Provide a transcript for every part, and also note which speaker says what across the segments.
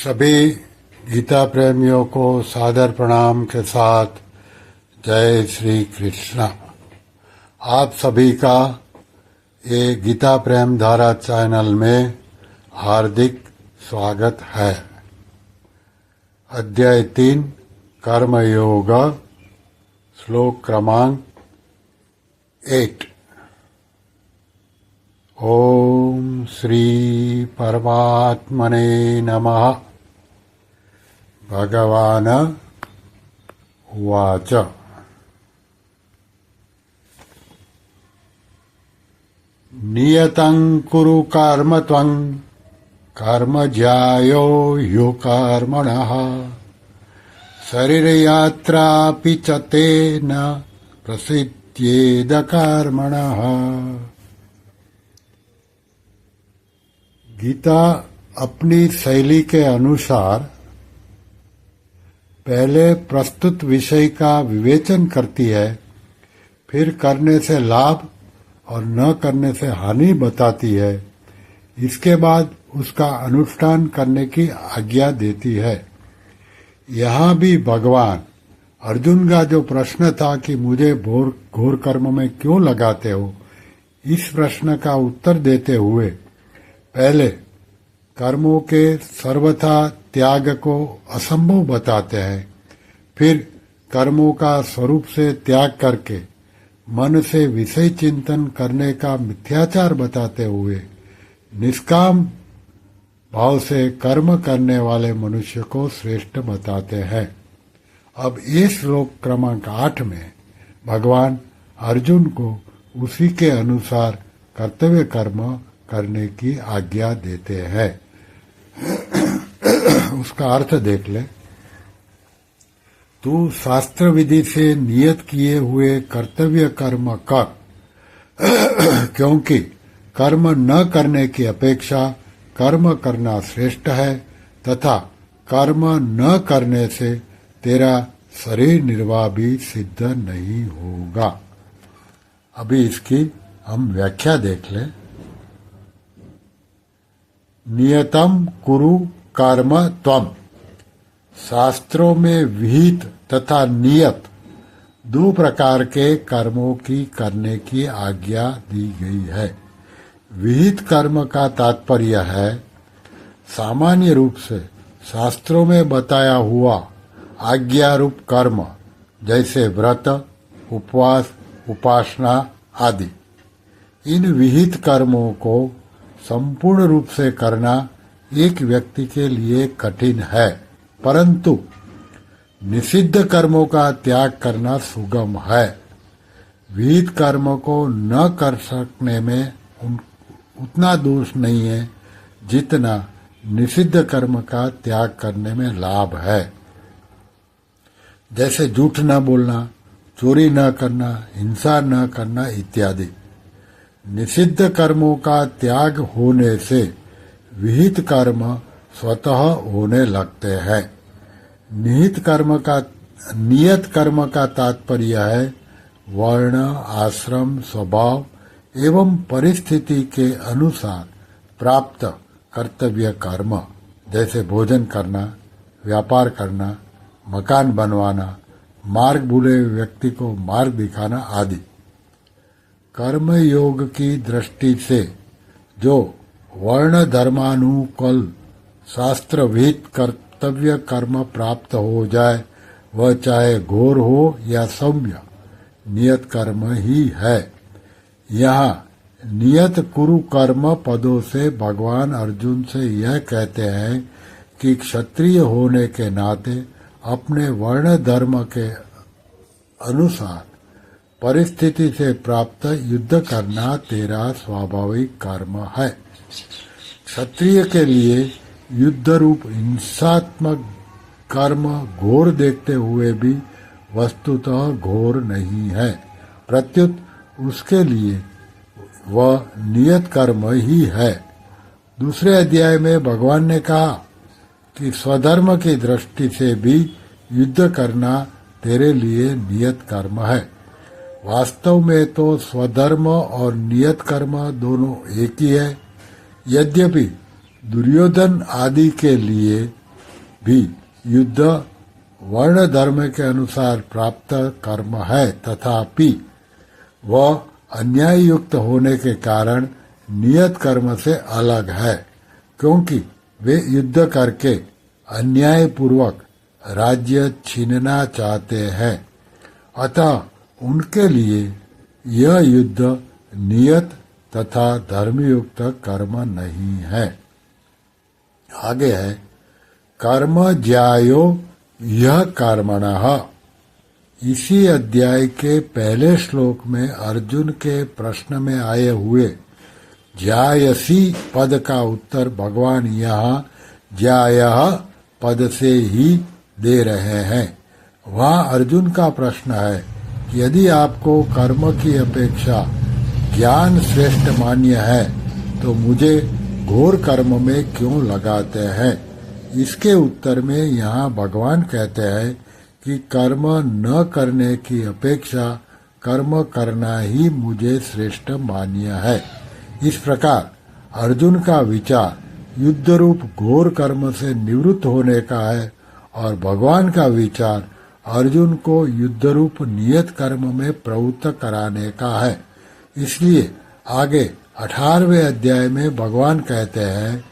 Speaker 1: सभी गीता प्रेमियों को सादर प्रणाम के साथ जय श्री कृष्ण। आप सभी का ये गीता प्रेम धारा चैनल में हार्दिक स्वागत है। अध्याय 3 कर्मयोग, श्लोक क्रमांक 8। ओम श्री परमात्मने नमः। भगवान उवाच नियतं कुरु कर्म त्वं कर्म ज्यायो ह्युकर्मणः शरीरयात्रापि च तेन प्रसिद्ध्येद कर्मणः। गीता अपनी शैली के अनुसार पहले प्रस्तुत विषय का विवेचन करती है, फिर करने से लाभ और न करने से हानि बताती है। इसके बाद उसका अनुष्ठान करने की आज्ञा देती है। यहाँ भी भगवान अर्जुन का जो प्रश्न था कि मुझे घोर कर्म में क्यों लगाते हो, इस प्रश्न का उत्तर देते हुए पहले कर्मों के सर्वथा त्याग को असंभव बताते हैं, फिर कर्मों का स्वरूप से त्याग करके मन से विषय चिंतन करने का मिथ्याचार बताते हुए निष्काम भाव से कर्म करने वाले मनुष्य को श्रेष्ठ बताते हैं। अब इस श्लोक क्रमांक 8 में भगवान अर्जुन को उसी के अनुसार कर्तव्य कर्म करने की आज्ञा देते हैं। उसका अर्थ देख ले। तू शास्त्र विधि से नियत किए हुए कर्तव्य कर्म कर, क्योंकि कर्म न करने की अपेक्षा कर्म करना श्रेष्ठ है तथा कर्म न करने से तेरा शरीर निर्वाह भी सिद्ध नहीं होगा। अभी इसकी हम व्याख्या देख लें। नियतम कुरु कर्म त्वम, शास्त्रों में विहित तथा नियत दो प्रकार के कर्मों की करने की आज्ञा दी गई है। विहित कर्म का तात्पर्य है सामान्य रूप से शास्त्रों में बताया हुआ आज्ञा रूप कर्म, जैसे व्रत, उपवास, उपासना आदि। इन विहित कर्मों को संपूर्ण रूप से करना एक व्यक्ति के लिए कठिन है, परंतु निषिद्ध कर्मों का त्याग करना सुगम है। विहित कर्म को न कर सकने में उतना दोष नहीं है जितना निषिद्ध कर्म का त्याग करने में लाभ है, जैसे झूठ न बोलना, चोरी न करना, हिंसा न करना इत्यादि। निषिद्ध कर्मों का त्याग होने से विहित कर्म स्वतः होने लगते हैं। नियत कर्म का तात्पर्य है वर्ण, आश्रम, स्वभाव एवं परिस्थिति के अनुसार प्राप्त कर्तव्य कर्म, जैसे भोजन करना, व्यापार करना, मकान बनवाना, मार्ग भूले व्यक्ति को मार्ग दिखाना आदि। कर्म योग की दृष्टि से जो वर्ण धर्मानुकूल शास्त्र विहित कर्तव्य कर्म प्राप्त हो जाए, वह चाहे घोर हो या सौम्य नियत कर्म ही है। यहाँ नियत कुरु कर्म पदों से भगवान अर्जुन से यह कहते हैं कि क्षत्रिय होने के नाते अपने वर्ण धर्म के अनुसार परिस्थिति से प्राप्त युद्ध करना तेरा स्वाभाविक कर्म है। क्षत्रिय के लिए युद्ध रूप हिंसात्मक कर्म घोर देखते हुए भी वस्तुतः घोर नहीं है, प्रत्युत उसके लिए वह नियत कर्म ही है। दूसरे अध्याय में भगवान ने कहा कि स्वधर्म की दृष्टि से भी युद्ध करना तेरे लिए नियत कर्म है। वास्तव में तो स्वधर्म और नियत कर्म दोनों एक ही है। यद्यपि दुर्योधन आदि के लिए भी युद्ध वर्ण धर्म के अनुसार प्राप्त कर्म है, तथापि वह अन्याय युक्त होने के कारण नियत कर्म से अलग है, क्योंकि वे युद्ध करके अन्याय पूर्वक राज्य छीनना चाहते हैं। अतः उनके लिए यह युद्ध नियत तथा धर्मयुक्त कर्म नहीं है। आगे है कर्म ज्यायो यह कर्मणः। इसी अध्याय के पहले श्लोक में अर्जुन के प्रश्न में आए हुए ज्यायसी पद का उत्तर भगवान यहाँ ज्यायः पद से ही दे रहे हैं। वहाँ अर्जुन का प्रश्न है कि यदि आपको कर्म की अपेक्षा ज्ञान श्रेष्ठ मान्य है तो मुझे घोर कर्म में क्यों लगाते हैं। इसके उत्तर में यहाँ भगवान कहते हैं कि कर्म न करने की अपेक्षा कर्म करना ही मुझे श्रेष्ठ मान्य है। इस प्रकार अर्जुन का विचार युद्ध रूप घोर कर्म से निवृत्त होने का है और भगवान का विचार अर्जुन को युद्ध रूप नियत कर्म में प्रवृत्त कराने का है। इसलिए आगे 18वें अध्याय में भगवान कहते हैं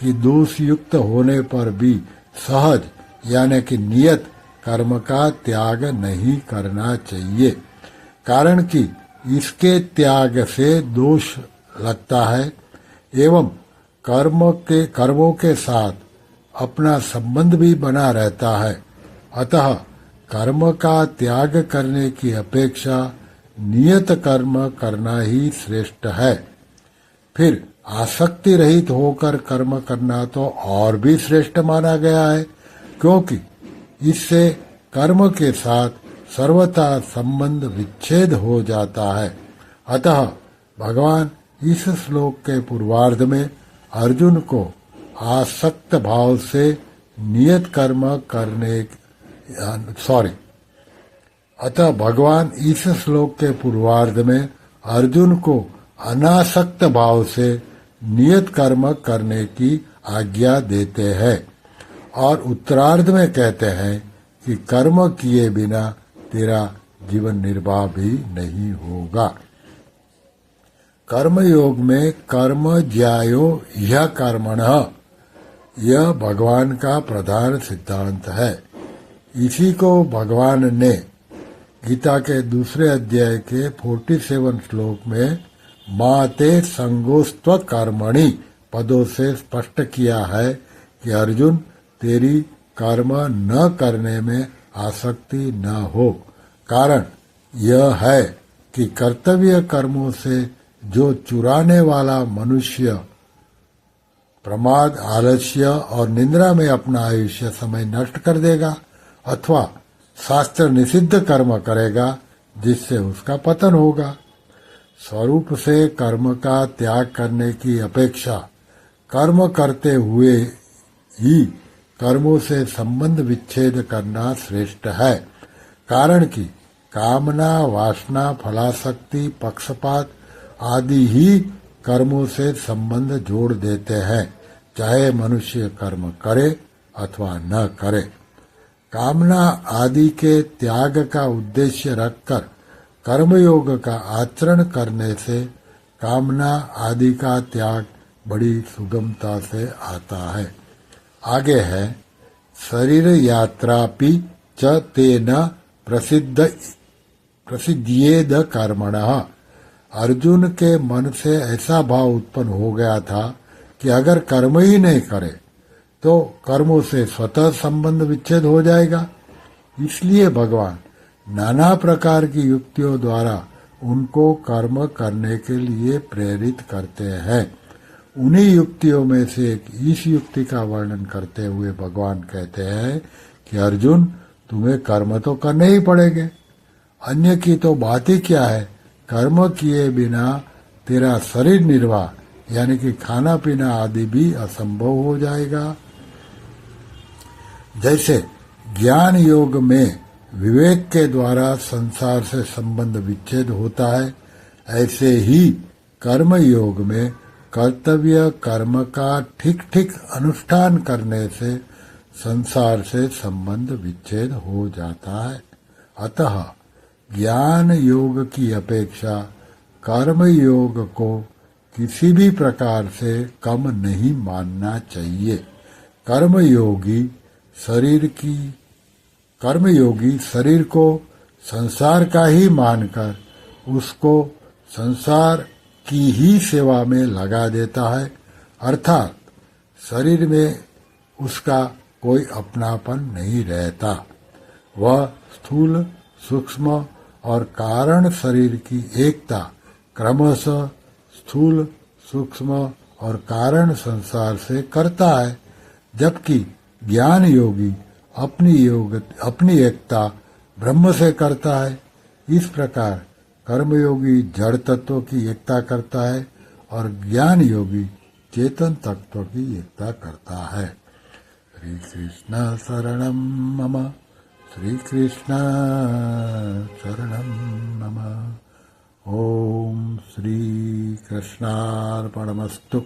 Speaker 1: कि दोष युक्त होने पर भी सहज यानी कि नियत कर्म का त्याग नहीं करना चाहिए, कारण कि इसके त्याग से दोष लगता है एवं कर्मों के साथ अपना संबंध भी बना रहता है। अतः कर्म का त्याग करने की अपेक्षा नियत कर्म करना ही श्रेष्ठ है। फिर आसक्ति रहित होकर कर्म करना तो और भी श्रेष्ठ माना गया है, क्योंकि इससे कर्म के साथ सर्वथा संबंध विच्छेद हो जाता है। अतः भगवान इस श्लोक के पूर्वार्ध में अर्जुन को आसक्त भाव से नियत कर्म करने अतः भगवान इस श्लोक के पूर्वार्ध में अर्जुन को अनासक्त भाव से नियत कर्म करने की आज्ञा देते हैं और उत्तरार्ध में कहते हैं कि कर्म किए बिना तेरा जीवन निर्वाह भी नहीं होगा। कर्मयोग में कर्म ज्यायो यह कर्मणः, यह भगवान का प्रधान सिद्धांत है। इसी को भगवान ने गीता के दूसरे अध्याय के 47 श्लोक में माते संगोस्त्व कर्मणि पदों से स्पष्ट किया है कि अर्जुन तेरी कर्म न करने में आसक्ति न हो। कारण यह है कि कर्तव्य कर्मों से जो चुराने वाला मनुष्य प्रमाद, आलस्य और निंद्रा में अपना आयुष्य समय नष्ट कर देगा अथवा शास्त्र निषिद्ध कर्म करेगा जिससे उसका पतन होगा। स्वरूप से कर्म का त्याग करने की अपेक्षा कर्म करते हुए ही कर्मों से संबंध विच्छेद करना श्रेष्ठ है, कारण कि कामना, वासना, फलासक्ति, पक्षपात आदि ही कर्मों से संबंध जोड़ देते हैं, चाहे मनुष्य कर्म करे अथवा न करे। कामना आदि के त्याग का उद्देश्य रखकर कर्मयोग का आचरण करने से कामना आदि का त्याग बड़ी सुगमता से आता है। आगे है शरीर यात्रापि च तेन प्रसिद्ध्येद कर्मणः। अर्जुन के मन से ऐसा भाव उत्पन्न हो गया था कि अगर कर्म ही नहीं करे तो कर्मों से स्वतः संबंध विच्छेद हो जाएगा। इसलिए भगवान नाना प्रकार की युक्तियों द्वारा उनको कर्म करने के लिए प्रेरित करते हैं। उन्हीं युक्तियों में से इस युक्ति का वर्णन करते हुए भगवान कहते हैं कि अर्जुन तुम्हें कर्म तो करने ही पड़ेंगे, अन्य की तो बात ही क्या है। कर्म किए बिना तेरा शरीर निर्वाह यानी कि खाना पीना आदि भी असंभव हो जाएगा। जैसे ज्ञान योग में विवेक के द्वारा संसार से संबंध विच्छेद होता है, ऐसे ही कर्म योग में कर्तव्य कर्म का ठीक ठीक अनुष्ठान करने से संसार से संबंध विच्छेद हो जाता है। अतः ज्ञान योग की अपेक्षा कर्म योग को किसी भी प्रकार से कम नहीं मानना चाहिए। कर्मयोगी शरीर को संसार का ही मानकर उसको संसार की ही सेवा में लगा देता है, अर्थात शरीर में उसका कोई अपनापन नहीं रहता। वह स्थूल, सूक्ष्म और कारण शरीर की एकता क्रमशः स्थूल, सूक्ष्म और कारण संसार से करता है, जबकि ज्ञान योगी अपनी एकता ब्रह्म से करता है। इस प्रकार कर्मयोगी जड़ तत्व की एकता करता है और ज्ञान योगी चेतन तत्व की एकता करता है। श्री कृष्ण शरणं मम, श्री कृष्ण शरणं मम। ओम श्री कृष्णार्पणमस्तु।